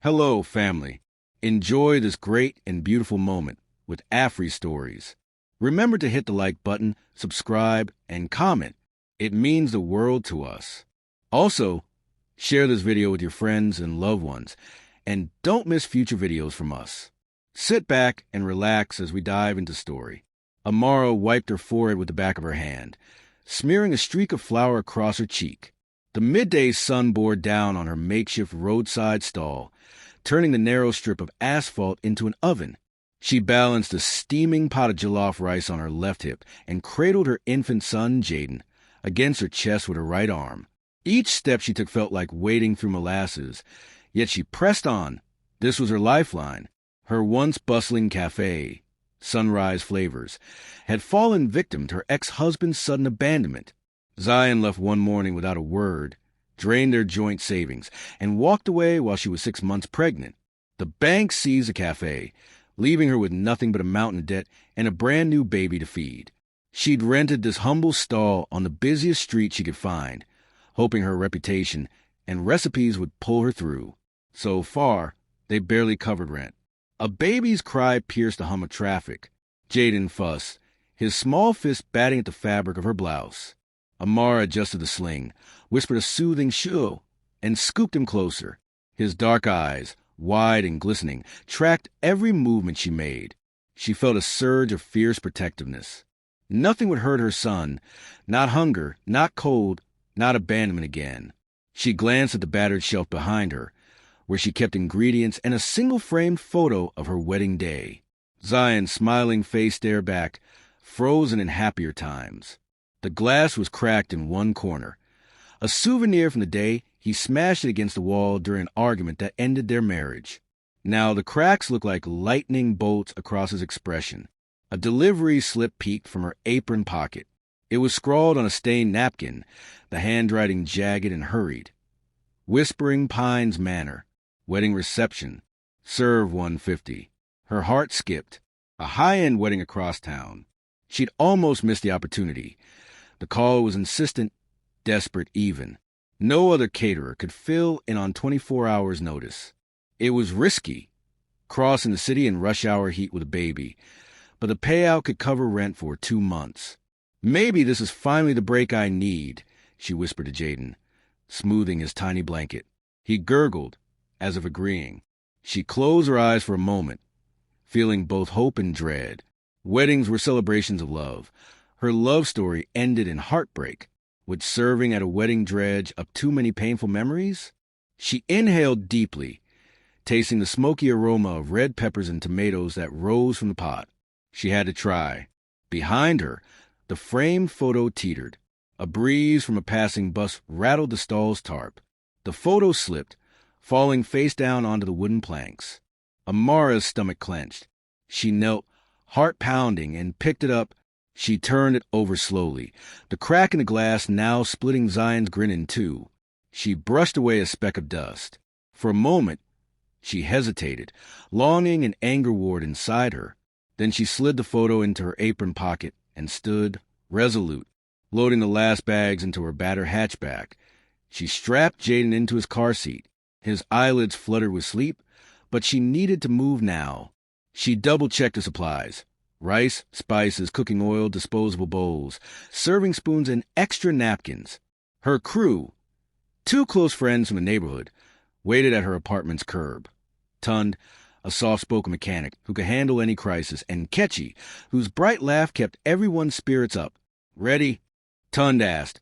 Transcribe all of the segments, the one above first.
Hello, family. Enjoy this great and beautiful moment with Afri Stories. Remember to hit the like button, subscribe, and comment. It means the world to us. Also, share this video with your friends and loved ones, and don't miss future videos from us. Sit back and relax as we dive into story. Amara wiped her forehead with the back of her hand, smearing a streak of flour across her cheek. The midday sun bore down on her makeshift roadside stall, turning the narrow strip of asphalt into an oven. She balanced a steaming pot of jollof rice on her left hip and cradled her infant son, Jayden, against her chest with her right arm. Each step she took felt like wading through molasses, yet she pressed on. This was her lifeline. Her once bustling cafe, Sunrise Flavors, had fallen victim to her ex-husband's sudden abandonment. Zion left one morning without a word, drained their joint savings, and walked away while she was 6 months pregnant. The bank seized the cafe, leaving her with nothing but a mountain of debt and a brand new baby to feed. She'd rented this humble stall on the busiest street she could find, hoping her reputation and recipes would pull her through. So far, they barely covered rent. A baby's cry pierced the hum of traffic. Jayden fussed, his small fist batting at the fabric of her blouse. Amara adjusted the sling, whispered a soothing shoo, and scooped him closer. His dark eyes, wide and glistening, tracked every movement she made. She felt a surge of fierce protectiveness. Nothing would hurt her son, not hunger, not cold, not abandonment again. She glanced at the battered shelf behind her, where she kept ingredients and a single-framed photo of her wedding day. Zion's smiling face stared back, frozen in happier times. The glass was cracked in one corner. A souvenir from the day he smashed it against the wall during an argument that ended their marriage. Now the cracks looked like lightning bolts across his expression. A delivery slip peeked from her apron pocket. It was scrawled on a stained napkin, the handwriting jagged and hurried. Whispering Pines Manor, wedding reception, serve 150. Her heart skipped. A high-end wedding across town. She'd almost missed the opportunity. The call was insistent, desperate even. No other caterer could fill in on 24 hours' notice. It was risky, crossing the city in rush-hour heat with a baby, but the payout could cover rent for 2 months. Maybe this is finally the break I need, she whispered to Jayden, smoothing his tiny blanket. He gurgled, as if agreeing. She closed her eyes for a moment, feeling both hope and dread. Weddings were celebrations of love. Her love story ended in heartbreak. Would serving at a wedding dredge up too many painful memories? She inhaled deeply, tasting the smoky aroma of red peppers and tomatoes that rose from the pot. She had to try. Behind her, the framed photo teetered. A breeze from a passing bus rattled the stall's tarp. The photo slipped, falling face down onto the wooden planks. Amara's stomach clenched. She knelt, heart pounding, and picked it up. She turned it over slowly, the crack in the glass now splitting Zion's grin in two. She brushed away a speck of dust. For a moment, she hesitated, longing and anger warred inside her. Then she slid the photo into her apron pocket and stood, resolute, loading the last bags into her battered hatchback. She strapped Jayden into his car seat. His eyelids fluttered with sleep, but she needed to move now. She double-checked the supplies. Rice, spices, cooking oil, disposable bowls, serving spoons, and extra napkins. Her crew, 2 close friends from the neighborhood, waited at her apartment's curb. Tund, a soft-spoken mechanic who could handle any crisis, and Ketchy, whose bright laugh kept everyone's spirits up. "Ready?" Tund asked,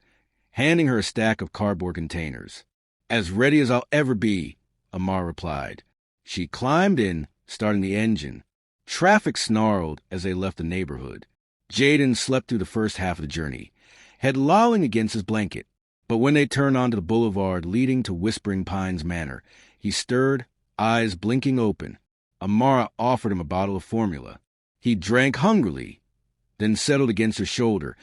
handing her a stack of cardboard containers. "As ready as I'll ever be," Amara replied. She climbed in, starting the engine. Traffic snarled as they left the neighborhood. Jayden slept through the first half of the journey, head lolling against his blanket. But when they turned onto the boulevard leading to Whispering Pines Manor, he stirred, eyes blinking open. Amara offered him a bottle of formula. He drank hungrily, then settled against her shoulder,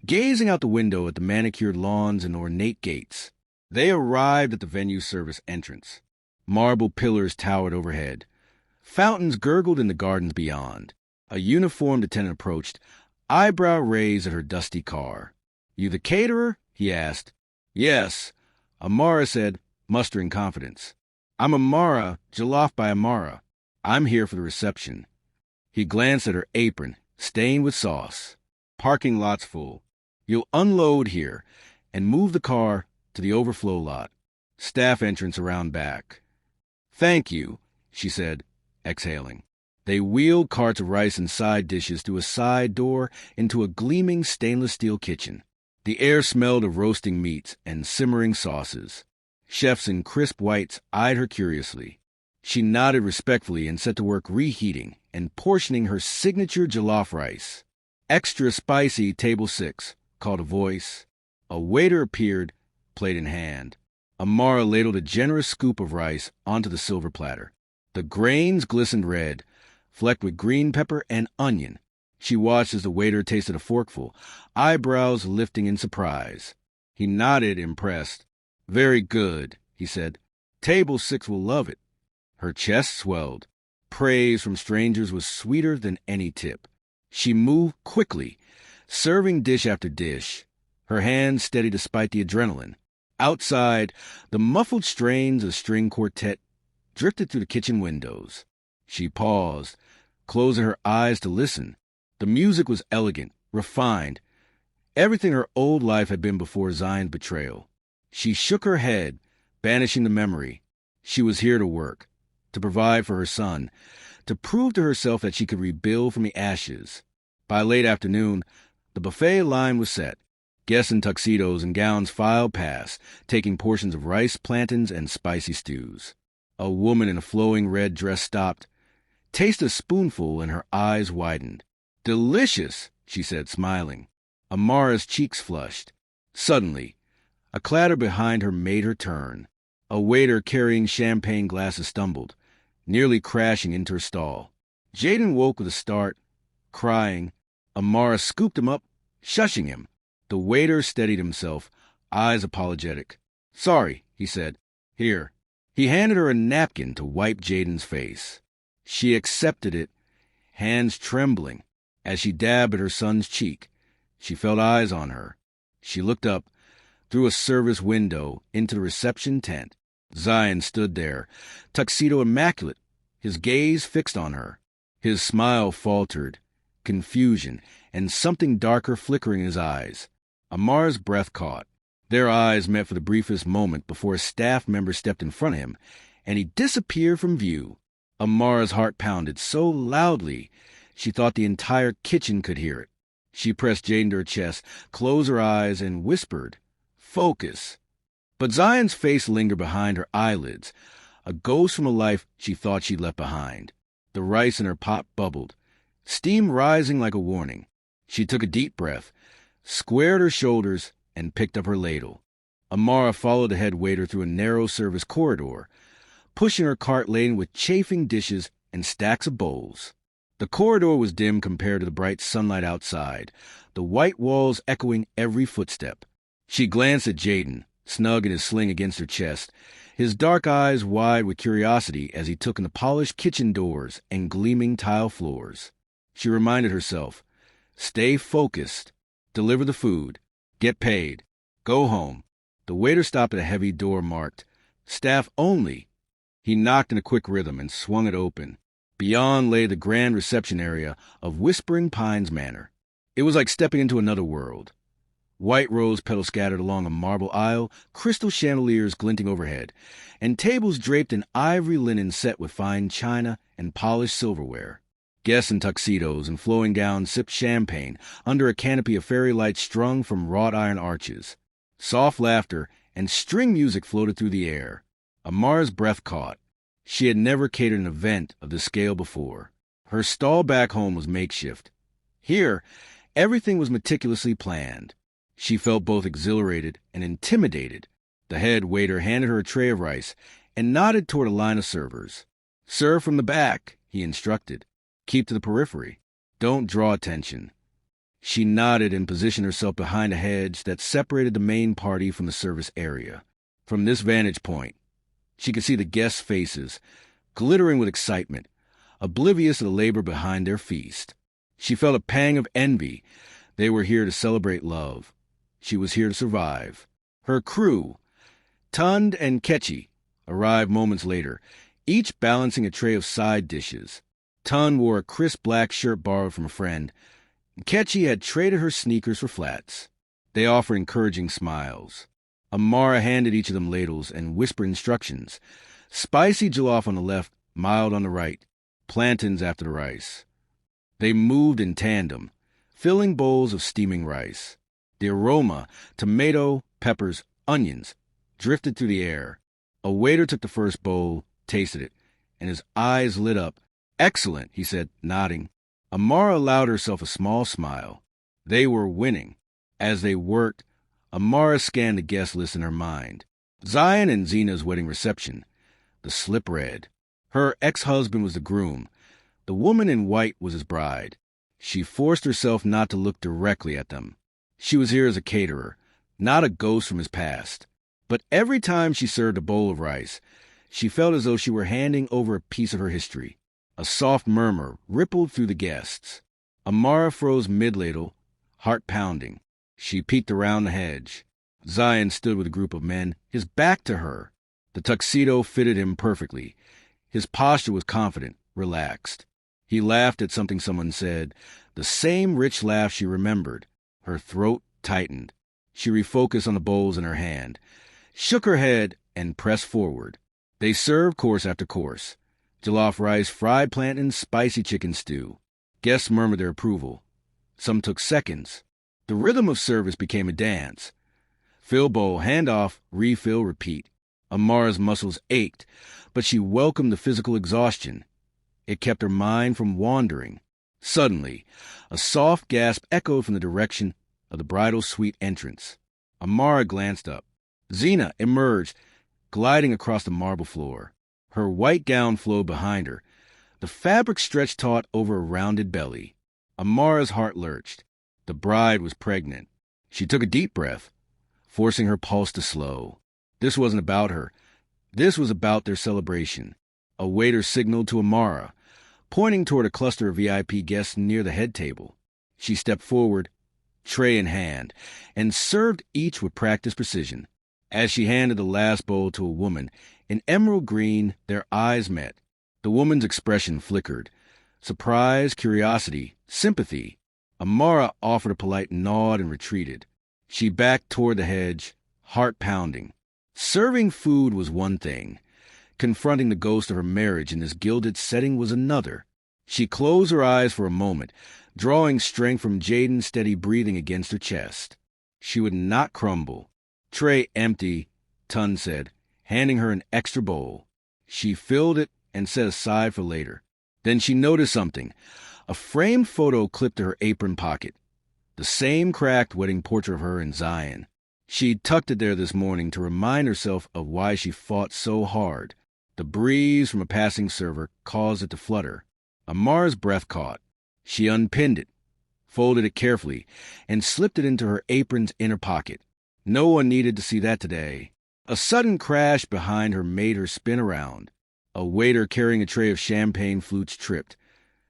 gazing out the window at the manicured lawns and ornate gates. They arrived at the venue service entrance. Marble pillars towered overhead. Fountains gurgled in the gardens beyond. A uniformed attendant approached, eyebrow raised at her dusty car. "You the caterer?" he asked. "Yes," Amara said, mustering confidence. I'm Amara, jollof by Amara. I'm here for the reception. He glanced at her apron, stained with sauce. Parking lot's full. You'll unload here and move the car to the overflow lot. Staff entrance around back. Thank you, she said, exhaling. They wheeled carts of rice and side dishes through a side door into a gleaming stainless steel kitchen. The air smelled of roasting meats and simmering sauces. Chefs in crisp whites eyed her curiously. She nodded respectfully and set to work reheating and portioning her signature jollof rice. Extra spicy, table 6, called a voice. A waiter appeared, plate in hand. Amara ladled a generous scoop of rice onto the silver platter. The grains glistened red, flecked with green pepper and onion. She watched as the waiter tasted a forkful, eyebrows lifting in surprise. He nodded, impressed. Very good, he said. Table 6 will love it. Her chest swelled. Praise from strangers was sweeter than any tip. She moved quickly, serving dish after dish, her hands steady despite the adrenaline. Outside, the muffled strains of string quartet drifted through the kitchen windows. She paused, closing her eyes to listen. The music was elegant, refined, everything her old life had been before Zion's betrayal. She shook her head, banishing the memory. She was here to work, to provide for her son, to prove to herself that she could rebuild from the ashes. By late afternoon, the buffet line was set. Guests in tuxedos and gowns filed past, taking portions of rice, plantains, and spicy stews. A woman in a flowing red dress stopped, tasted a spoonful, and her eyes widened. Delicious, she said, smiling. Amara's cheeks flushed. Suddenly, a clatter behind her made her turn. A waiter carrying champagne glasses stumbled, nearly crashing into her stall. Jayden woke with a start, crying. Amara scooped him up, shushing him. The waiter steadied himself, eyes apologetic. Sorry, he said. Here. He handed her a napkin to wipe Jayden's face. She accepted it, hands trembling. As she dabbed at her son's cheek, she felt eyes on her. She looked up, through a service window, into the reception tent. Zion stood there, tuxedo immaculate, his gaze fixed on her. His smile faltered, confusion, and something darker flickering in his eyes. Amara's breath caught. Their eyes met for the briefest moment before a staff member stepped in front of him, and he disappeared from view. Amara's heart pounded so loudly she thought the entire kitchen could hear it. She pressed Jayden to her chest, closed her eyes, and whispered, Focus. But Zion's face lingered behind her eyelids, a ghost from a life she thought she'd left behind. The rice in her pot bubbled, steam rising like a warning. She took a deep breath, squared her shoulders, and picked up her ladle. Amara followed the head waiter through a narrow service corridor, pushing her cart laden with chafing dishes and stacks of bowls. The corridor was dim compared to the bright sunlight outside, the white walls echoing every footstep. She glanced at Jayden, snug in his sling against her chest, his dark eyes wide with curiosity as he took in the polished kitchen doors and gleaming tile floors. She reminded herself, stay focused, deliver the food, get paid, go home. The waiter stopped at a heavy door marked, Staff Only. He knocked in a quick rhythm and swung it open. Beyond lay the grand reception area of Whispering Pines Manor. It was like stepping into another world. White rose petals scattered along a marble aisle, crystal chandeliers glinting overhead, and tables draped in ivory linen set with fine china and polished silverware. Guests in tuxedos and flowing gowns sipped champagne under a canopy of fairy lights strung from wrought iron arches. Soft laughter and string music floated through the air. Amara's breath caught. She had never catered an event of this scale before. Her stall back home was makeshift. Here, everything was meticulously planned. She felt both exhilarated and intimidated. The head waiter handed her a tray of rice and nodded toward a line of servers. Serve from the back, he instructed. Keep to the periphery. Don't draw attention. She nodded and positioned herself behind a hedge that separated the main party from the service area. From this vantage point, she could see the guests' faces, glittering with excitement, oblivious of the labor behind their feast. She felt a pang of envy. They were here to celebrate love. She was here to survive. Her crew, Tund and Ketchy, arrived moments later, each balancing a tray of side dishes. Tun wore a crisp black shirt borrowed from a friend. Ketchy had traded her sneakers for flats. They offered encouraging smiles. Amara handed each of them ladles and whispered instructions. Spicy jollof on the left, mild on the right. Plantains after the rice. They moved in tandem, filling bowls of steaming rice. The aroma, tomato, peppers, onions, drifted through the air. A waiter took the first bowl, tasted it, and his eyes lit up. "Excellent," he said, nodding. Amara allowed herself a small smile. They were winning. As they worked, Amara scanned the guest list in her mind. Zion and Zena's wedding reception. The slip read. Her ex-husband was the groom. The woman in white was his bride. She forced herself not to look directly at them. She was here as a caterer, not a ghost from his past. But every time she served a bowl of rice, she felt as though she were handing over a piece of her history. A soft murmur rippled through the guests. Amara froze mid-ladle, heart pounding. She peeked around the hedge. Zion stood with a group of men, his back to her. The tuxedo fitted him perfectly. His posture was confident, relaxed. He laughed at something someone said, the same rich laugh she remembered. Her throat tightened. She refocused on the bowls in her hand, shook her head, and pressed forward. They served course after course. Jollof rice, fried plantains, spicy chicken stew. Guests murmured their approval. Some took seconds. The rhythm of service became a dance. Fill bowl, hand off, refill, repeat. Amara's muscles ached, but she welcomed the physical exhaustion. It kept her mind from wandering. Suddenly, a soft gasp echoed from the direction of the bridal suite entrance. Amara glanced up. Zena emerged, gliding across the marble floor. Her white gown flowed behind her. The fabric stretched taut over a rounded belly. Amara's heart lurched. The bride was pregnant. She took a deep breath, forcing her pulse to slow. This wasn't about her. This was about their celebration. A waiter signaled to Amara, pointing toward a cluster of VIP guests near the head table. She stepped forward, tray in hand, and served each with practiced precision. As she handed the last bowl to a woman in emerald green, their eyes met. The woman's expression flickered. Surprise, curiosity, sympathy. Amara offered a polite nod and retreated. She backed toward the hedge, heart pounding. Serving food was one thing. Confronting the ghost of her marriage in this gilded setting was another. She closed her eyes for a moment, drawing strength from Jayden's steady breathing against her chest. She would not crumble. Tray empty, Tun said, handing her an extra bowl. She filled it and set aside for later. Then she noticed something. A framed photo clipped to her apron pocket. The same cracked wedding portrait of her and Zion. She tucked it there this morning to remind herself of why she fought so hard. The breeze from a passing server caused it to flutter. Amara's breath caught. She unpinned it, folded it carefully, and slipped it into her apron's inner pocket. No one needed to see that today. A sudden crash behind her made her spin around. A waiter carrying a tray of champagne flutes tripped,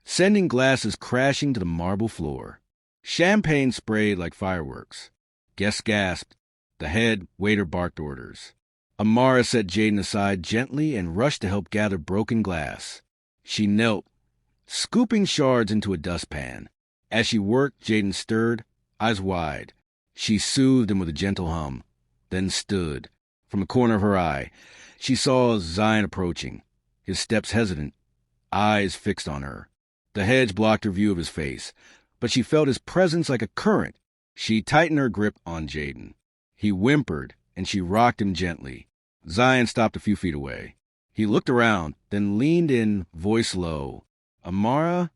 sending glasses crashing to the marble floor. Champagne sprayed like fireworks. Guests gasped. The head waiter barked orders. Amara set Jayden aside gently and rushed to help gather broken glass. She knelt, scooping shards into a dustpan. As she worked, Jayden stirred, eyes wide. She soothed him with a gentle hum, then stood. From the corner of her eye, she saw Zion approaching, his steps hesitant, eyes fixed on her. The hedge blocked her view of his face, but she felt his presence like a current. She tightened her grip on Jayden. He whimpered, and she rocked him gently. Zion stopped a few feet away. He looked around, then leaned in, voice low. "Amara?"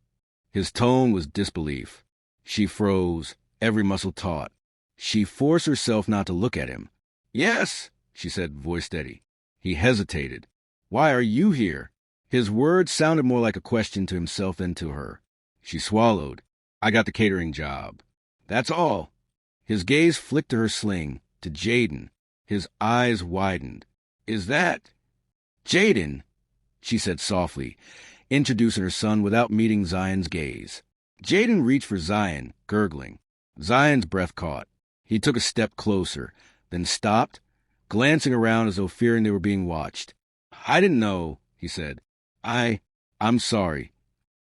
His tone was disbelief. She froze, every muscle taut. She forced herself not to look at him. "Yes," she said, voice steady. He hesitated. "Why are you here?" His words sounded more like a question to himself than to her. She swallowed. "I got the catering job. That's all." His gaze flicked to her sling, to Jayden. His eyes widened. "Is that Jayden?" she said softly, introducing her son without meeting Zion's gaze. Jayden reached for Zion, gurgling. Zion's breath caught. He took a step closer, then stopped, glancing around as though fearing they were being watched. I didn't know, he said. I'm sorry.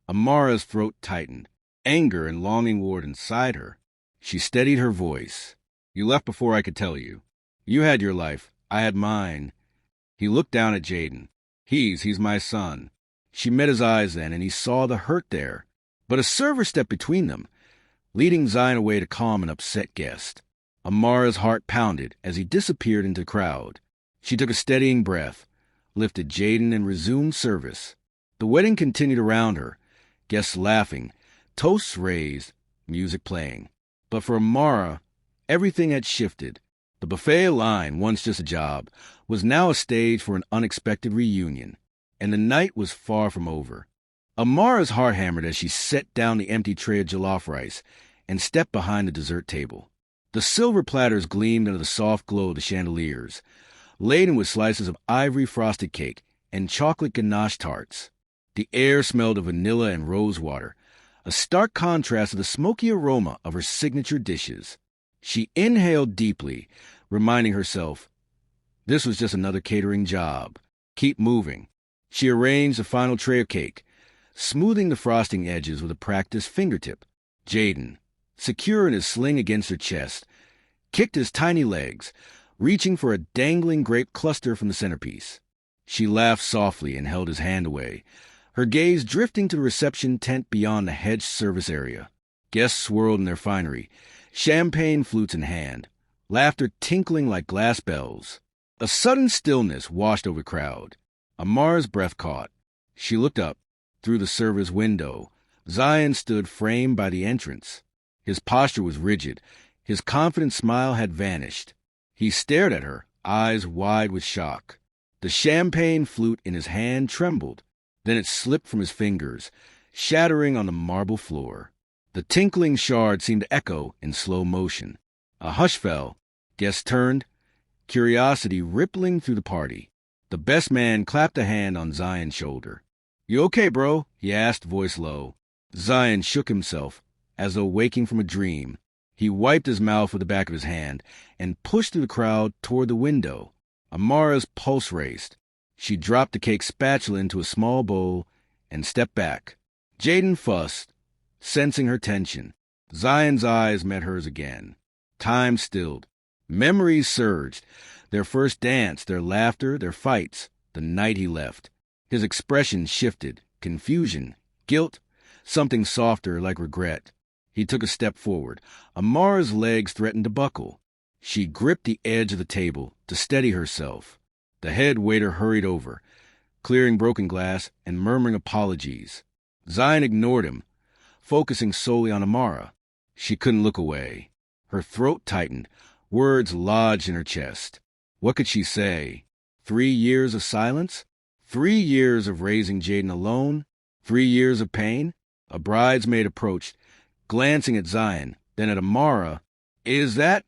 Amara's throat tightened. Anger and longing warred inside her. She steadied her voice. You left before I could tell you. You had your life. I had mine. He looked down at Jayden. He's my son. She met his eyes then, and he saw the hurt there. But a server stepped between them, leading Zion away to calm an upset guest. Amara's heart pounded as he disappeared into the crowd. She took a steadying breath, lifted Jayden, and resumed service. The wedding continued around her, guests laughing, toasts raised, music playing. But for Amara, everything had shifted. The buffet line, once just a job, was now a stage for an unexpected reunion, and the night was far from over. Amara's heart hammered as she set down the empty tray of jollof rice and stepped behind the dessert table. The silver platters gleamed under the soft glow of the chandeliers, laden with slices of ivory frosted cake and chocolate ganache tarts. The air smelled of vanilla and rose water, a stark contrast to the smoky aroma of her signature dishes. She inhaled deeply, reminding herself, this was just another catering job. Keep moving. She arranged the final tray of cake, smoothing the frosting edges with a practiced fingertip. Jayden, secure in his sling against her chest, kicked his tiny legs, reaching for a dangling grape cluster from the centerpiece. She laughed softly and held his hand away, her gaze drifting to the reception tent beyond the hedged service area. Guests swirled in their finery, champagne flutes in hand, laughter tinkling like glass bells. A sudden stillness washed over the crowd. Amara's breath caught. She looked up. Through the server's window, Zion stood framed by the entrance. His posture was rigid. His confident smile had vanished. He stared at her, eyes wide with shock. The champagne flute in his hand trembled. Then it slipped from his fingers, shattering on the marble floor. The tinkling shard seemed to echo in slow motion. A hush fell. Guests turned, curiosity rippling through the party. The best man clapped a hand on Zion's shoulder. You okay, bro? He asked, voice low. Zion shook himself, as though waking from a dream. He wiped his mouth with the back of his hand and pushed through the crowd toward the window. Amara's pulse raced. She dropped the cake spatula into a small bowl and stepped back. Jayden fussed, sensing her tension. Zion's eyes met hers again. Time stilled. Memories surged. Their first dance, their laughter, their fights, the night he left. His expression shifted. Confusion, guilt, something softer like regret. He took a step forward. Amara's legs threatened to buckle. She gripped the edge of the table to steady herself. The head waiter hurried over, clearing broken glass and murmuring apologies. Zion ignored him, focusing solely on Amara. She couldn't look away. Her throat tightened, words lodged in her chest. What could she say? 3 years of silence? 3 years of raising Jayden alone? 3 years of pain? A bridesmaid approached, glancing at Zion, then at Amara. Is that?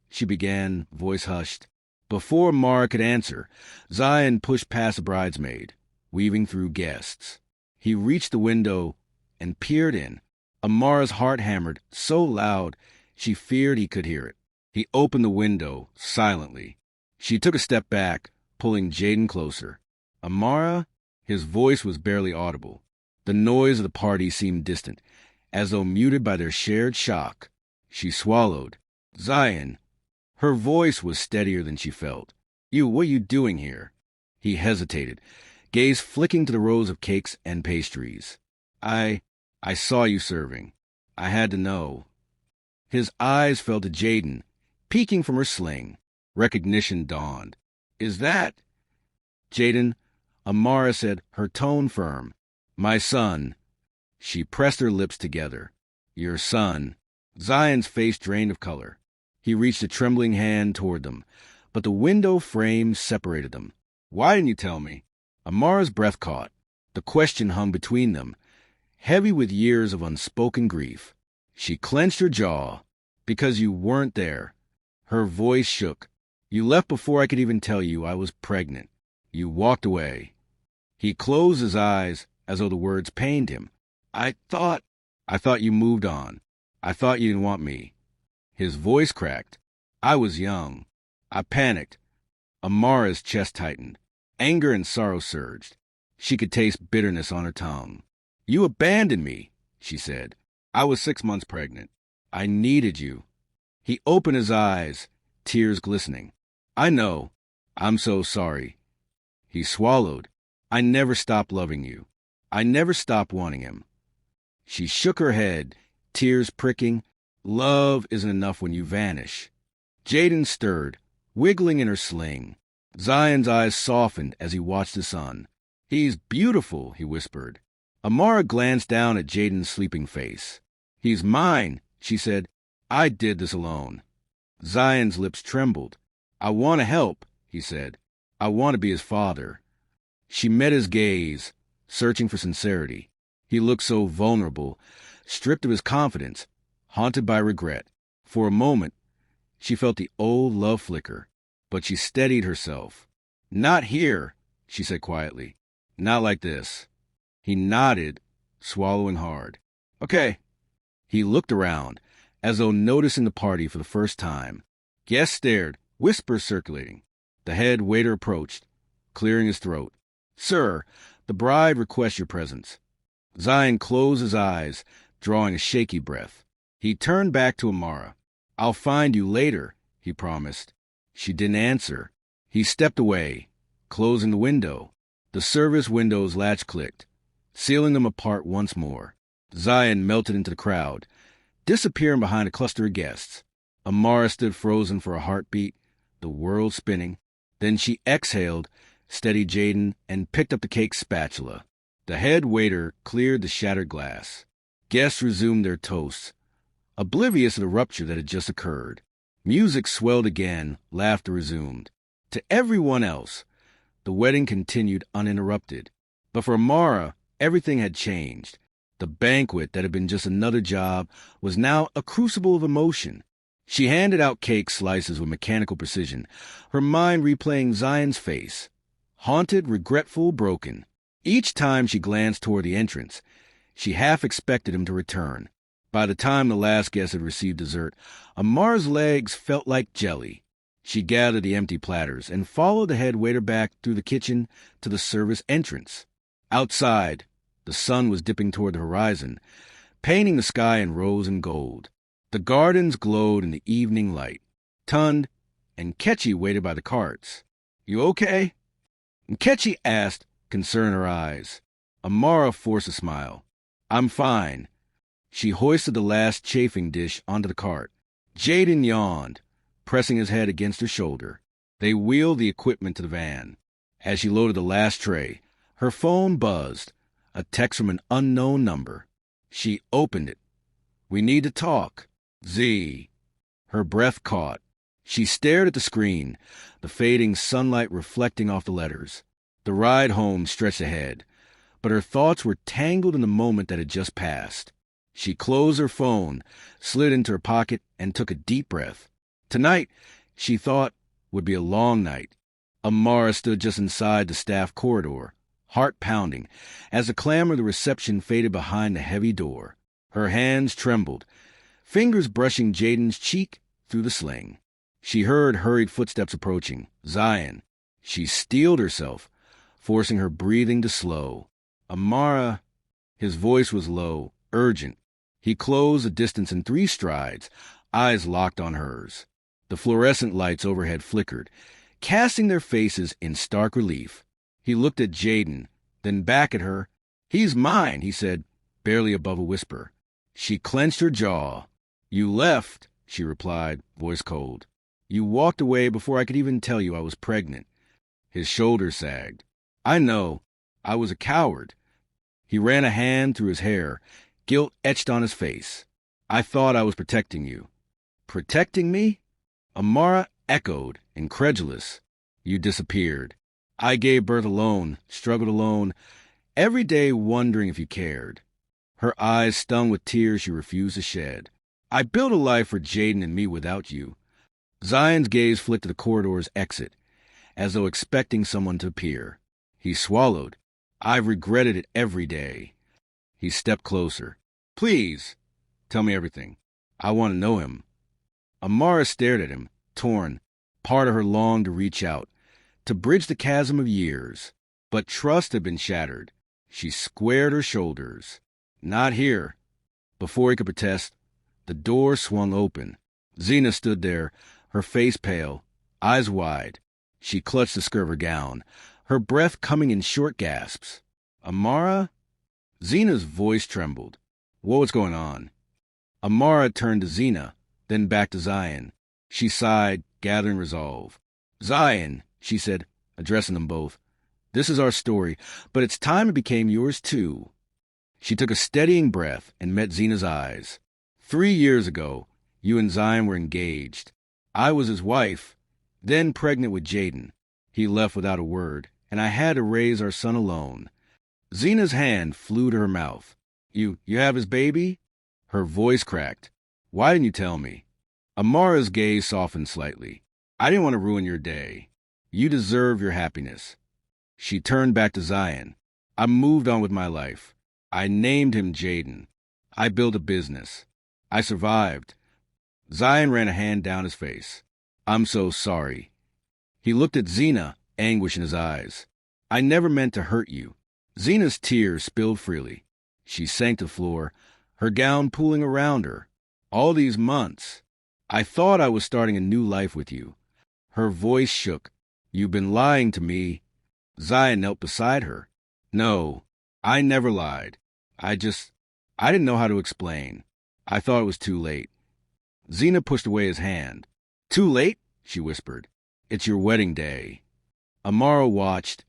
She began, voice hushed. Before Amara could answer, Zion pushed past the bridesmaid, weaving through guests. He reached the window and peered in. Amara's heart hammered so loud she feared he could hear it. He opened the window silently. She took a step back, pulling Jayden closer. Amara? His voice was barely audible. The noise of the party seemed distant, as though muted by their shared shock. She swallowed. Zion. Her voice was steadier than she felt. What are you doing here? He hesitated, gaze flicking to the rows of cakes and pastries. I saw you serving. I had to know. His eyes fell to Jayden, peeking from her sling. Recognition dawned. Is that? Jayden, Amara said, her tone firm. My son. She pressed her lips together. Your son. Zion's face drained of color. He reached a trembling hand toward them, but the window frame separated them. Why didn't you tell me? Amara's breath caught. The question hung between them, heavy with years of unspoken grief. She clenched her jaw. Because you weren't there. Her voice shook. You left before I could even tell you I was pregnant. You walked away. He closed his eyes as though the words pained him. I thought you moved on. I thought you didn't want me. His voice cracked. I was young. I panicked. Amara's chest tightened. Anger and sorrow surged. She could taste bitterness on her tongue. "You abandoned me," she said. "I was 6 months pregnant. I needed you." He opened his eyes, tears glistening. "I know. I'm so sorry." He swallowed. "I never stopped loving you. I never stopped wanting him." She shook her head, tears pricking. "Love isn't enough when you vanish." Jayden stirred, wiggling in her sling. Zion's eyes softened as he watched the son. "He's beautiful," he whispered. Amara glanced down at Jayden's sleeping face. "He's mine," she said. "I did this alone." Zion's lips trembled. "I want to help," he said. "I want to be his father." She met his gaze, searching for sincerity. He looked so vulnerable, stripped of his confidence, haunted by regret. For a moment, she felt the old love flicker, but she steadied herself. "Not here," she said quietly. "Not like this." He nodded, swallowing hard. "Okay." He looked around, as though noticing the party for the first time. Guests stared, whispers circulating. The head waiter approached, clearing his throat. "Sir, the bride requests your presence." Zion closed his eyes, drawing a shaky breath. He turned back to Amara. "I'll find you later," he promised. She didn't answer. He stepped away, closing the window. The service window's latch clicked, sealing them apart once more. Zion melted into the crowd, disappearing behind a cluster of guests. Amara stood frozen for a heartbeat, the world spinning. Then she exhaled, steadied Jayden, and picked up the cake spatula. The head waiter cleared the shattered glass. Guests resumed their toasts, oblivious of the rupture that had just occurred. Music swelled again, laughter resumed. To everyone else, the wedding continued uninterrupted. But for Amara, everything had changed. The banquet that had been just another job was now a crucible of emotion. She handed out cake slices with mechanical precision, her mind replaying Zion's face. Haunted, regretful, broken. Each time she glanced toward the entrance, she half expected him to return. By the time the last guest had received dessert, Amara's legs felt like jelly. She gathered the empty platters and followed the head waiter back through the kitchen to the service entrance. Outside, the sun was dipping toward the horizon, painting the sky in rose and gold. The gardens glowed in the evening light. Tund and Ketchy waited by the carts. "You okay?" Ketchy asked, concern in her eyes. Amara forced a smile. "I'm fine." She hoisted the last chafing dish onto the cart. Jayden yawned, pressing his head against her shoulder. They wheeled the equipment to the van. As she loaded the last tray, her phone buzzed, a text from an unknown number. She opened it. "We need to talk. Z." Her breath caught. She stared at the screen, the fading sunlight reflecting off the letters. The ride home stretched ahead, but her thoughts were tangled in the moment that had just passed. She closed her phone, slid into her pocket, and took a deep breath. Tonight, she thought, would be a long night. Amara stood just inside the staff corridor, heart pounding, as the clamor of the reception faded behind the heavy door. Her hands trembled, fingers brushing Jayden's cheek through the sling. She heard hurried footsteps approaching. Zion. She steeled herself, forcing her breathing to slow. "Amara." His voice was low, urgent. He closed the distance in 3 strides, eyes locked on hers. The fluorescent lights overhead flickered, casting their faces in stark relief. He looked at Jayden, then back at her. "He's mine," he said, barely above a whisper. She clenched her jaw. "You left," she replied, voice cold. "You walked away before I could even tell you I was pregnant." His shoulders sagged. "I know. I was a coward." He ran a hand through his hair, guilt etched on his face. "I thought I was protecting you." "Protecting me?" Amara echoed, incredulous. "You disappeared. I gave birth alone, struggled alone, every day wondering if you cared." Her eyes stung with tears she refused to shed. "I built a life for Jayden and me without you." Zion's gaze flicked to the corridor's exit, as though expecting someone to appear. He swallowed. "I've regretted it every day." He stepped closer. "Please, tell me everything. I want to know him." Amara stared at him, torn. Part of her longed to reach out, to bridge the chasm of years. But trust had been shattered. She squared her shoulders. Not here. Before he could protest, the door swung open. Zena stood there, her face pale, eyes wide. She clutched the skirt of her gown, her breath coming in short gasps. Amara? Zena's voice trembled. What was going on? Amara turned to Zena, then back to Zion. She sighed, gathering resolve. Zion, she said, addressing them both. This is our story, but it's time it became yours too. She took a steadying breath and met Zena's eyes. 3 years ago, you and Zion were engaged. I was his wife, then pregnant with Jayden. He left without a word, and I had to raise our son alone. Zena's hand flew to her mouth. You have his baby? Her voice cracked. Why didn't you tell me? Amara's gaze softened slightly. I didn't want to ruin your day. You deserve your happiness. She turned back to Zion. I moved on with my life. I named him Jayden. I built a business. I survived. Zion ran a hand down his face. I'm so sorry. He looked at Zena, anguish in his eyes. I never meant to hurt you. Zena's tears spilled freely. She sank to the floor, her gown pooling around her. All these months, I thought I was starting a new life with you. Her voice shook. You've been lying to me. Zion knelt beside her. No, I never lied. I didn't know how to explain. I thought it was too late. Zena pushed away his hand. Too late? She whispered. It's your wedding day. Amara watched,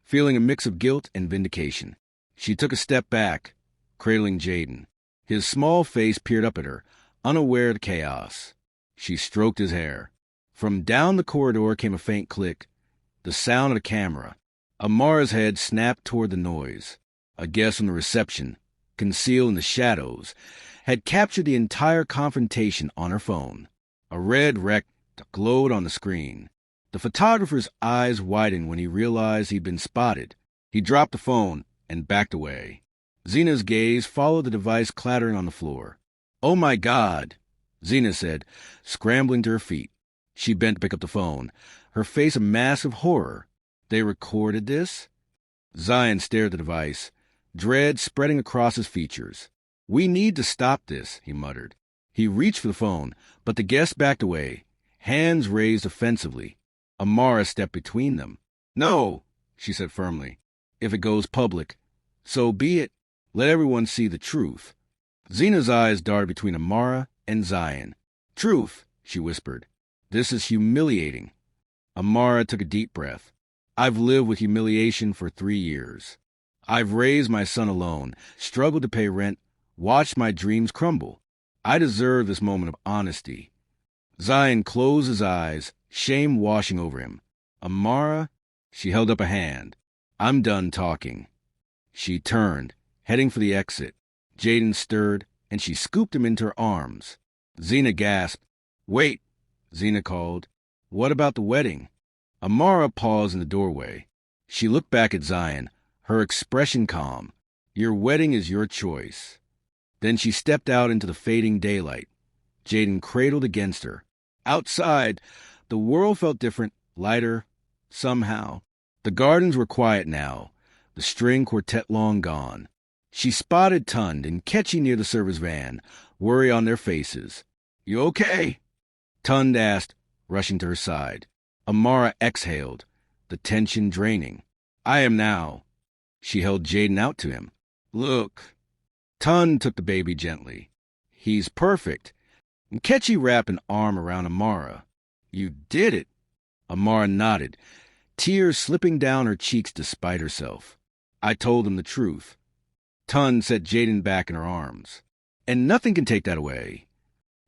feeling a mix of guilt and vindication. She took a step back, cradling Jayden. His small face peered up at her, unaware of the chaos. She stroked his hair. From down the corridor came a faint click, the sound of the camera. Amara's head snapped toward the noise. A guest from the reception, concealed in the shadows, had captured the entire confrontation on her phone. A red rect glowed on the screen. The photographer's eyes widened when he realized he'd been spotted. He dropped the phone and backed away. Zena's gaze followed the device clattering on the floor. Oh my God, Zena said, scrambling to her feet. She bent to pick up the phone, her face a mask of horror. They recorded this? Zion stared at the device, dread spreading across his features. We need to stop this, he muttered. He reached for the phone, but the guest backed away, hands raised offensively. Amara stepped between them. No, she said firmly. If it goes public, so be it. Let everyone see the truth. Zena's eyes darted between Amara and Zion. Truth, she whispered. This is humiliating. Amara took a deep breath. I've lived with humiliation for 3 years. I've raised my son alone, struggled to pay rent, watched my dreams crumble. I deserve this moment of honesty. Zion closed his eyes, shame washing over him. Amara, she held up a hand. I'm done talking. She turned, heading for the exit. Jayden stirred, and she scooped him into her arms. Zena gasped. Wait, Zena called. What about the wedding? Amara paused in the doorway. She looked back at Zion, her expression calm. Your wedding is your choice. Then she stepped out into the fading daylight. Jayden cradled against her. Outside, the world felt different, lighter, somehow. The gardens were quiet now, the string quartet long gone. She spotted Tund and Ketchy near the server's van, worry on their faces. You okay? Tund asked, rushing to her side. Amara exhaled, the tension draining. I am now. She held Jayden out to him. Look. Tund took the baby gently. He's perfect. And Ketchy wrapped an arm around Amara. You did it. Amara nodded, tears slipping down her cheeks despite herself. I told him the truth. Tund set Jayden back in her arms. And nothing can take that away.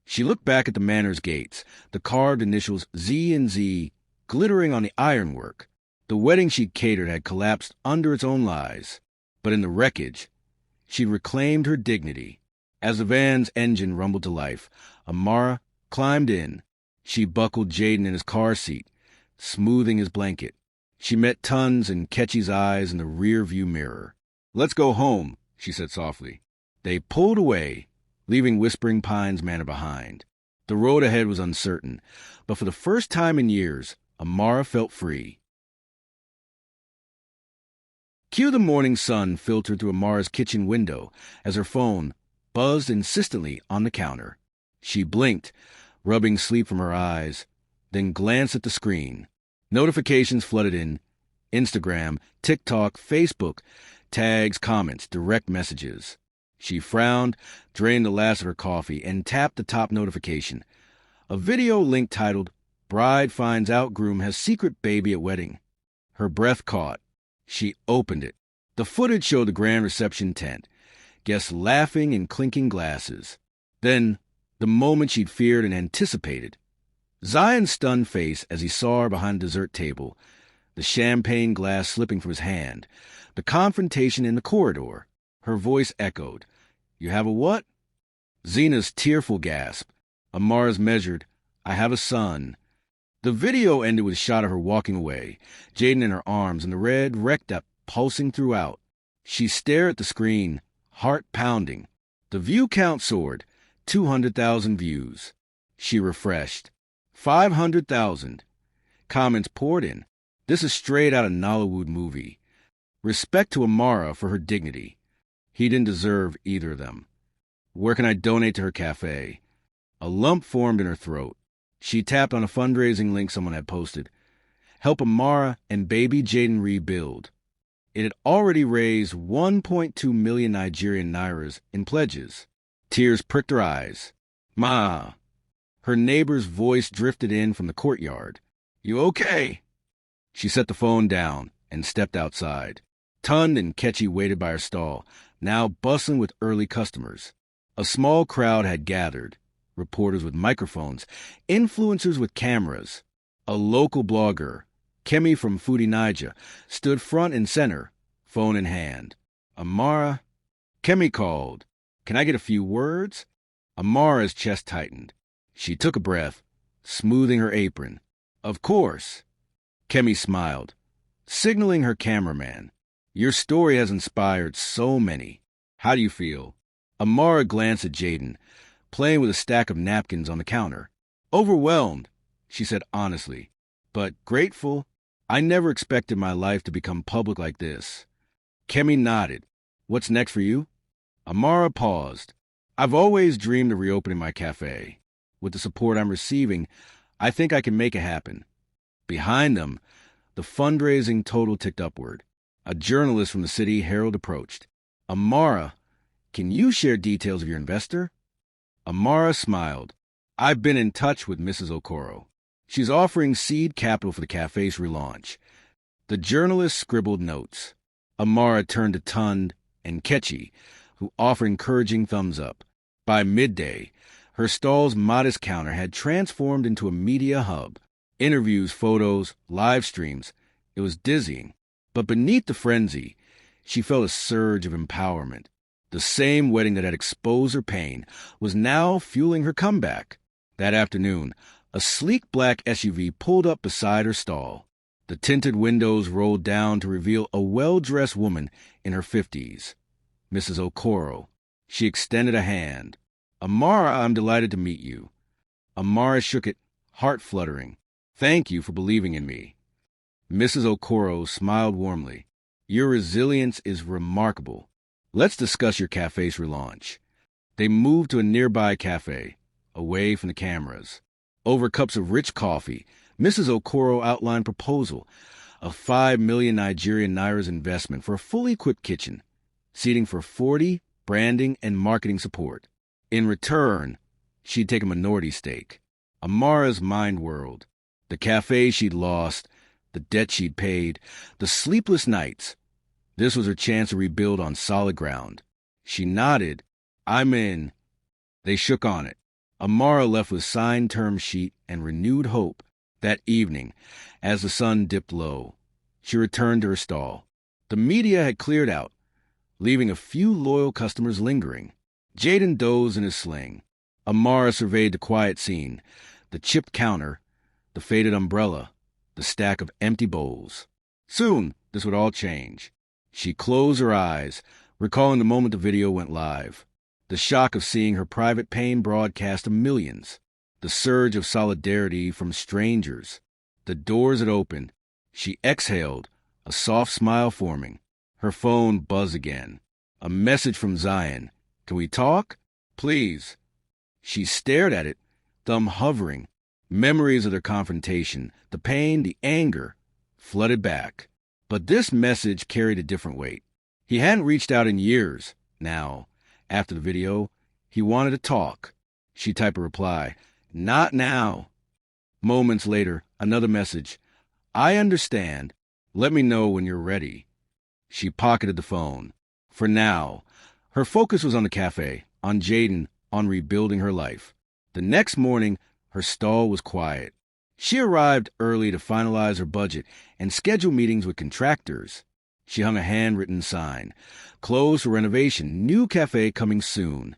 She looked back at the manor's gates, the carved initials Z and Z glittering on the ironwork. The wedding she'd catered had collapsed under its own lies. But in the wreckage, she'd reclaimed her dignity. As the van's engine rumbled to life, Amara climbed in. She buckled Jayden in his car seat, smoothing his blanket. She met Tund's and Ketchy's eyes in the rear-view mirror. Let's go home, she said softly. They pulled away, leaving Whispering Pines Manor behind. The road ahead was uncertain, but for the first time in years, Amara felt free. Cue the morning sun filtered through Amara's kitchen window as her phone buzzed insistently on the counter. She blinked, rubbing sleep from her eyes, then glanced at the screen. Notifications flooded in: Instagram, TikTok, Facebook, tags, comments, direct messages. She frowned, drained the last of her coffee, and tapped the top notification. A video link titled, "Bride Finds Out Groom Has Secret Baby at Wedding." Her breath caught. She opened it. The footage showed the grand reception tent, guests laughing and clinking glasses. Then, the moment she'd feared and anticipated. Zion's stunned face as he saw her behind the dessert table, the champagne glass slipping from his hand, the confrontation in the corridor. Her voice echoed, "You have a what?" Zena's tearful gasp. Amara's measured, "I have a son." The video ended with a shot of her walking away, Jayden in her arms and the red recta pulsing throughout. She stared at the screen, heart pounding. The view count soared, 200,000 views. She refreshed. 500,000. Comments poured in. This is straight out of Nollywood movie. Respect to Amara for her dignity. He didn't deserve either of them. Where can I donate to her cafe? A lump formed in her throat. She tapped on a fundraising link someone had posted. Help Amara and baby Jayden rebuild. It had already raised 1.2 million Nigerian nairas in pledges. Tears pricked her eyes. "Ma!" Her neighbor's voice drifted in from the courtyard. "You okay?" She set the phone down and stepped outside. Tund and Ketchy waited by her stall, now bustling with early customers. A small crowd had gathered. Reporters with microphones, influencers with cameras. A local blogger, Kemi from Foodie Niger, stood front and center, phone in hand. "Amara?" Kemi called. "Can I get a few words?" Amara's chest tightened. She took a breath, smoothing her apron. "Of course." Kemi smiled, signaling her cameraman. "Your story has inspired so many. How do you feel?" Amara glanced at Jayden, playing with a stack of napkins on the counter. "Overwhelmed," she said honestly, "but grateful. I never expected my life to become public like this." Kemi nodded. "What's next for you?" Amara paused. "I've always dreamed of reopening my cafe. With the support I'm receiving, I think I can make it happen." Behind them, the fundraising total ticked upward. A journalist from the City Herald approached. "Amara, can you share details of your investor?" Amara smiled. "I've been in touch with Mrs. Okoro. She's offering seed capital for the cafe's relaunch." The journalist scribbled notes. Amara turned to Tund and Ketchy, who offered encouraging thumbs up. By midday, her stall's modest counter had transformed into a media hub. Interviews, photos, live streams. It was dizzying. But beneath the frenzy, she felt a surge of empowerment. The same wedding that had exposed her pain was now fueling her comeback. That afternoon, a sleek black SUV pulled up beside her stall. The tinted windows rolled down to reveal a well-dressed woman in her 50s. Mrs. Okoro. She extended a hand. "Amara, I'm delighted to meet you." Amara shook it, heart fluttering. "Thank you for believing in me." Mrs. Okoro smiled warmly. "Your resilience is remarkable. Let's discuss your cafe's relaunch." They moved to a nearby cafe, away from the cameras. Over cups of rich coffee, Mrs. Okoro outlined proposal, a 5 million Nigerian nairas investment for a fully equipped kitchen, seating for 40, branding and marketing support. In return, she'd take a minority stake. Amara's mind whirled. The cafe she'd lost, the debt she'd paid, the sleepless nights. This was her chance to rebuild on solid ground. She nodded. "I'm in." They shook on it. Amara left with signed term sheet and renewed hope. That evening, as the sun dipped low, she returned to her stall. The media had cleared out, leaving a few loyal customers lingering. Jayden dozed in his sling. Amara surveyed the quiet scene, the chipped counter, the faded umbrella, the stack of empty bowls. Soon, this would all change. She closed her eyes, recalling the moment the video went live. The shock of seeing her private pain broadcast to millions. The surge of solidarity from strangers. The doors had opened. She exhaled, a soft smile forming. Her phone buzzed again. A message from Zion. Can we talk? Please. She stared at it, thumb hovering. Memories of their confrontation, the pain, the anger, flooded back. But this message carried a different weight. He hadn't reached out in years. Now, after the video, he wanted to talk. She typed a reply. Not now. Moments later, another message. I understand. Let me know when you're ready. She pocketed the phone. For now, her focus was on the cafe, on Jayden, on rebuilding her life. The next morning, her stall was quiet. She arrived early to finalize her budget and schedule meetings with contractors. She hung a handwritten sign. Closed for renovation. New cafe coming soon.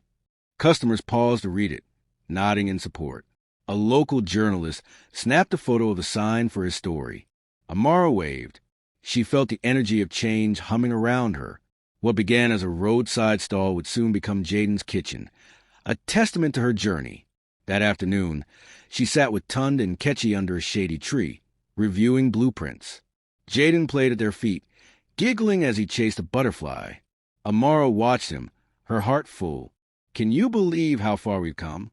Customers paused to read it, nodding in support. A local journalist snapped a photo of the sign for his story. Amara waved. She felt the energy of change humming around her. What began as a roadside stall would soon become Jayden's kitchen, a testament to her journey. That afternoon, she sat with Tund and Ketchy under a shady tree, reviewing blueprints. Jayden played at their feet, giggling as he chased a butterfly. Amara watched him, her heart full. Can you believe how far we've come?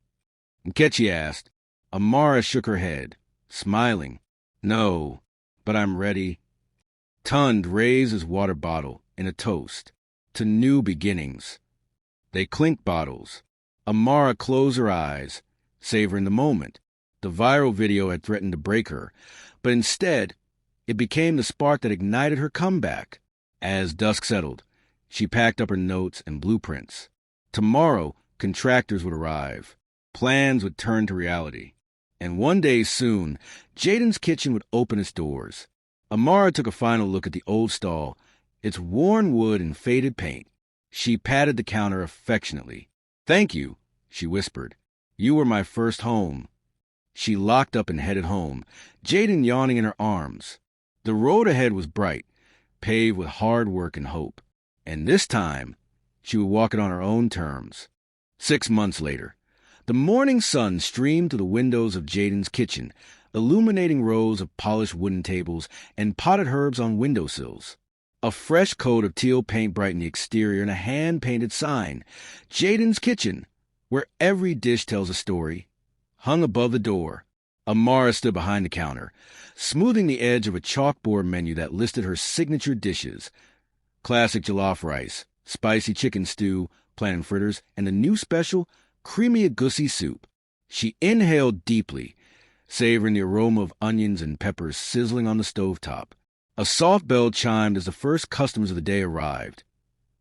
Ketchy asked. Amara shook her head, smiling. No, but I'm ready. Tund raised his water bottle in a toast to new beginnings. They clinked bottles. Amara closed her eyes, savoring the moment. The viral video had threatened to break her, but instead, it became the spark that ignited her comeback. As dusk settled, she packed up her notes and blueprints. Tomorrow, contractors would arrive. Plans would turn to reality. And one day soon, Jayden's kitchen would open its doors. Amara took a final look at the old stall, its worn wood and faded paint. She patted the counter affectionately. Thank you, she whispered. You were my first home. She locked up and headed home, Jayden yawning in her arms. The road ahead was bright, paved with hard work and hope. And this time, she would walk it on her own terms. 6 months later, the morning sun streamed through the windows of Jayden's kitchen, illuminating rows of polished wooden tables and potted herbs on windowsills. A fresh coat of teal paint brightened the exterior and a hand-painted sign, Jayden's Kitchen, where every dish tells a story, hung above the door. Amara stood behind the counter, smoothing the edge of a chalkboard menu that listed her signature dishes: classic jollof rice, spicy chicken stew, plantain fritters, and the new special, creamy egusi soup. She inhaled deeply, savoring the aroma of onions and peppers sizzling on the stovetop. A soft bell chimed as the first customers of the day arrived.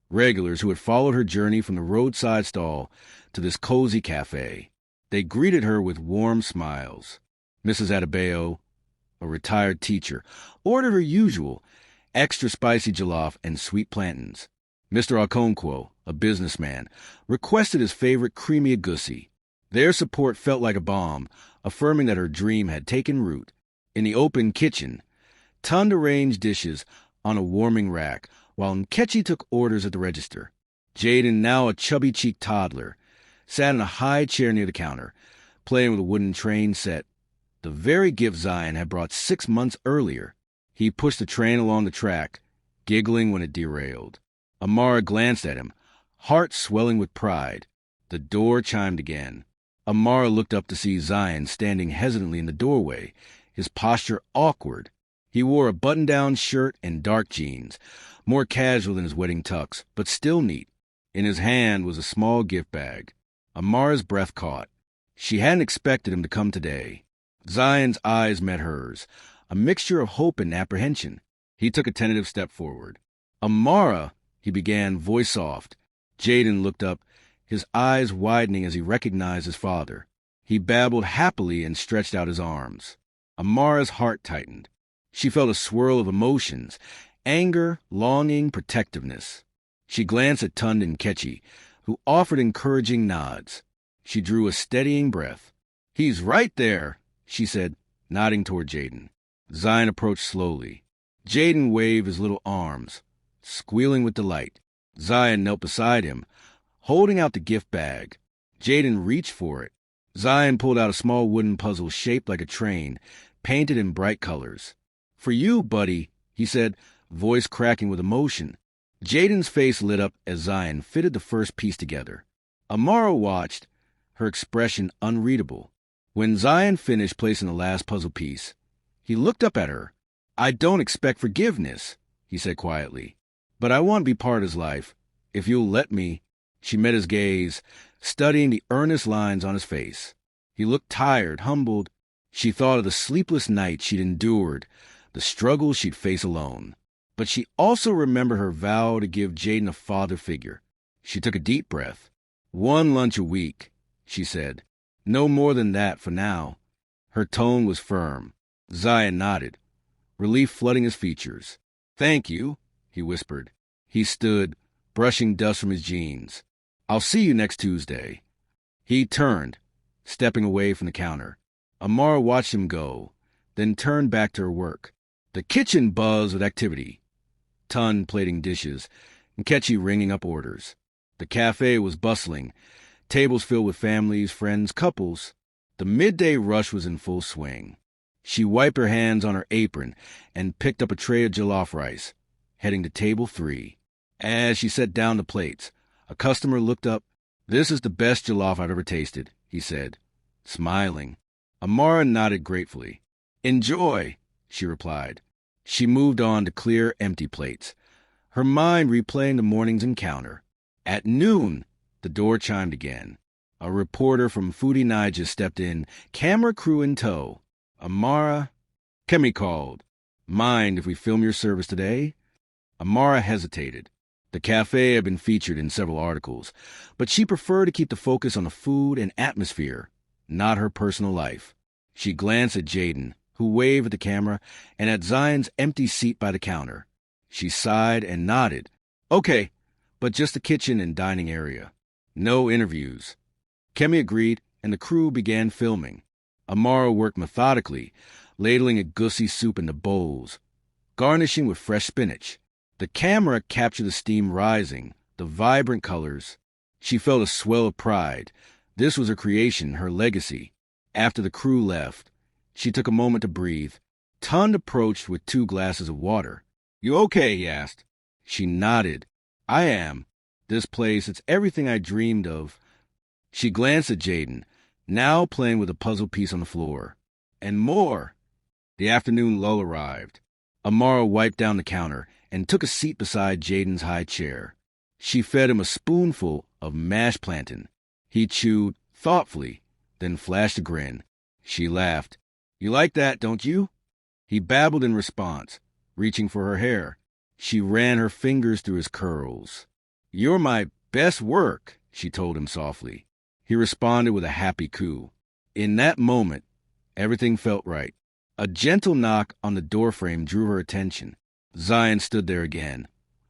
Regulars who had followed her journey from the roadside stall to this cozy cafe. They greeted her with warm smiles. Mrs. Adebayo, a retired teacher, ordered her usual, extra spicy jollof and sweet plantains. Mr. Okonkwo, a businessman, requested his favorite creamy egusi. Their support felt like a balm, affirming that her dream had taken root. In the open kitchen, Tund arranged dishes on a warming rack, while Nkechi took orders at the register. Jayden, now a chubby-cheeked toddler, sat in a high chair near the counter, playing with a wooden train set, the very gift Zion had brought 6 months earlier. He pushed the train along the track, giggling when it derailed. Amara glanced at him, heart swelling with pride. The door chimed again. Amara looked up to see Zion standing hesitantly in the doorway, his posture awkward. He wore a button-down shirt and dark jeans, more casual than his wedding tux, but still neat. In his hand was a small gift bag. Amara's breath caught. She hadn't expected him to come today. Zion's eyes met hers, a mixture of hope and apprehension. He took a tentative step forward. Amara, he began, voice soft. Jayden looked up, his eyes widening as he recognized his father. He babbled happily and stretched out his arms. Amara's heart tightened. She felt a swirl of emotions, anger, longing, protectiveness. She glanced at Tund and Ketchy, who offered encouraging nods. She drew a steadying breath. He's right there, she said, nodding toward Jayden. Zion approached slowly. Jayden waved his little arms, squealing with delight. Zion knelt beside him, holding out the gift bag. Jayden reached for it. Zion pulled out a small wooden puzzle shaped like a train, painted in bright colors. For you, buddy, he said, voice cracking with emotion. Jayden's face lit up as Zion fitted the first piece together. Amara watched, her expression unreadable. When Zion finished placing the last puzzle piece, he looked up at her. "I don't expect forgiveness," he said quietly, "but I want to be part of his life. If you'll let me." She met his gaze, studying the earnest lines on his face. He looked tired, humbled. She thought of the sleepless nights she'd endured, the struggles she'd face alone. But she also remembered her vow to give Jayden a father figure. She took a deep breath. "1 lunch a week," she said. "No more than that for now." Her tone was firm. Zion nodded, relief flooding his features. "Thank you," he whispered. He stood, brushing dust from his jeans. "I'll see you next Tuesday." He turned, stepping away from the counter. Amara watched him go, then turned back to her work. The kitchen buzzed with activity. Ton plating dishes, and Ketchy ringing up orders. The cafe was bustling, tables filled with families, friends, couples. The midday rush was in full swing. She wiped her hands on her apron and picked up a tray of jollof rice, heading to table 3. As she set down the plates, a customer looked up. "This is the best jollof I've ever tasted," he said, smiling. Amara nodded gratefully. "Enjoy," she replied. She moved on to clear, empty plates, her mind replaying the morning's encounter. At noon, the door chimed again. A reporter from Foodie Niger stepped in, camera crew in tow. "Amara," Kemi called. "Mind if we film your service today?" Amara hesitated. The cafe had been featured in several articles, but she preferred to keep the focus on the food and atmosphere, not her personal life. She glanced at Jayden, who waved at the camera, and at Zion's empty seat by the counter. She sighed and nodded. "Okay, but just the kitchen and dining area. No interviews." Kemi agreed, and the crew began filming. Amara worked methodically, ladling a goosey soup into bowls, garnishing with fresh spinach. The camera captured the steam rising, the vibrant colors. She felt a swell of pride. This was her creation, her legacy. After the crew left, she took a moment to breathe. Ton approached with 2 glasses of water. "You okay?" he asked. She nodded. "I am. This place, it's everything I dreamed of." She glanced at Jayden, now playing with a puzzle piece on the floor. "And more." The afternoon lull arrived. Amara wiped down the counter and took a seat beside Jayden's high chair. She fed him a spoonful of mashed plantain. He chewed thoughtfully, then flashed a grin. She laughed. "You like that, don't you?" He babbled in response, reaching for her hair. She ran her fingers through his curls. "You're my best work," she told him softly. He responded with a happy coo. In that moment, everything felt right. A gentle knock on the doorframe drew her attention. Zion stood there again,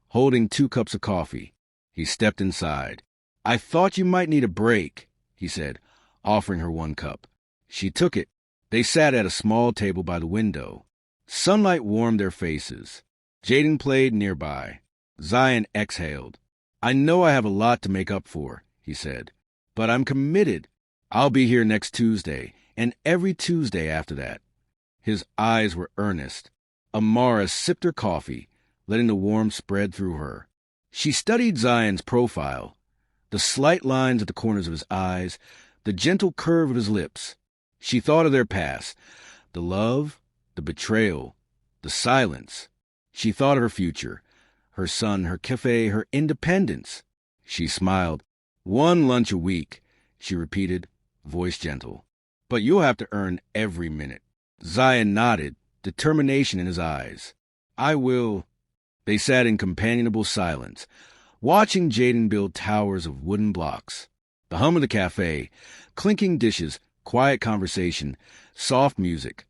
holding 2 cups of coffee. He stepped inside. "I thought you might need a break," he said, offering her 1 cup. She took it. They sat at a small table by the window. Sunlight warmed their faces. Jayden played nearby. Zion exhaled. "I know I have a lot to make up for," he said, "but I'm committed. I'll be here next Tuesday, and every Tuesday after that." His eyes were earnest. Amara sipped her coffee, letting the warmth spread through her. She studied Zion's profile, the slight lines at the corners of his eyes, the gentle curve of his lips. She thought of their past, the love, the betrayal, the silence. She thought of her future, her son, her cafe, her independence. She smiled. "1 lunch a week," she repeated, voice gentle. "But you'll have to earn every minute." Zion nodded, determination in his eyes. "I will." They sat in companionable silence, watching Jayden build towers of wooden blocks. The hum of the cafe, clinking dishes, quiet conversation, soft music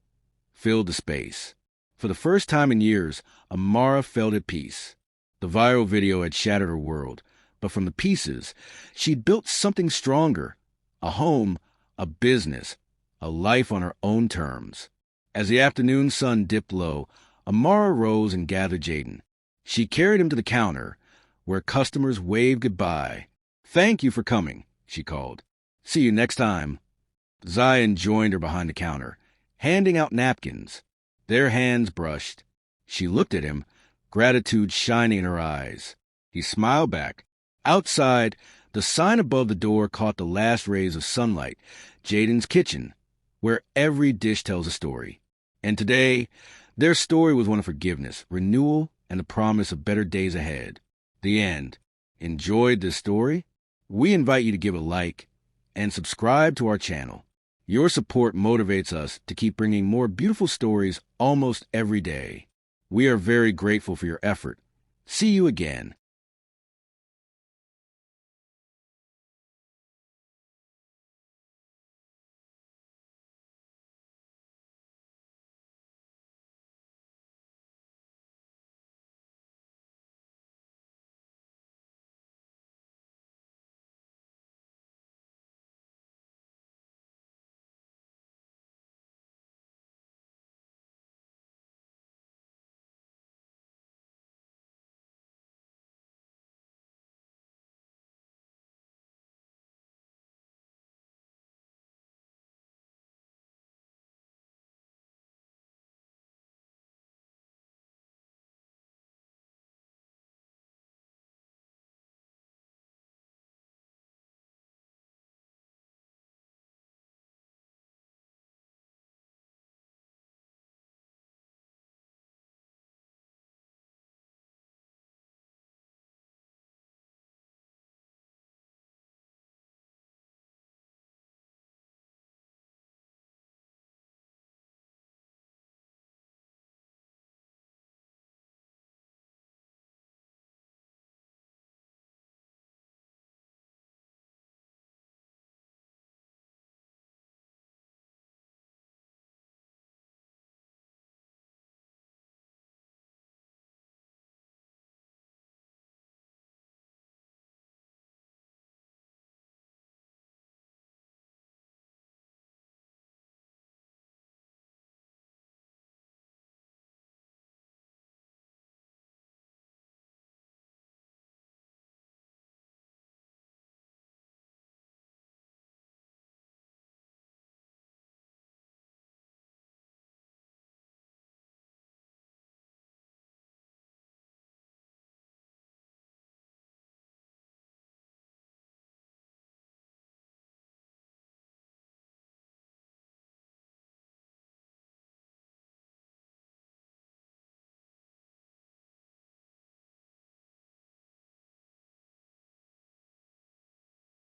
filled the space. For the first time in years, Amara felt at peace. The viral video had shattered her world, but from the pieces, she'd built something stronger, a home, a business, a life on her own terms. As the afternoon sun dipped low, Amara rose and gathered Jayden. She carried him to the counter, where customers waved goodbye. "Thank you for coming," she called. "See you next time." Zion joined her behind the counter, handing out napkins. Their hands brushed. She looked at him, gratitude shining in her eyes. He smiled back. Outside, the sign above the door caught the last rays of sunlight. Jayden's kitchen, where every dish tells a story. And today, their story was one of forgiveness, renewal, and the promise of better days ahead. The end. Enjoyed this story? We invite you to give a like and subscribe to our channel. Your support motivates us to keep bringing more beautiful stories almost every day. We are very grateful for your effort. See you again.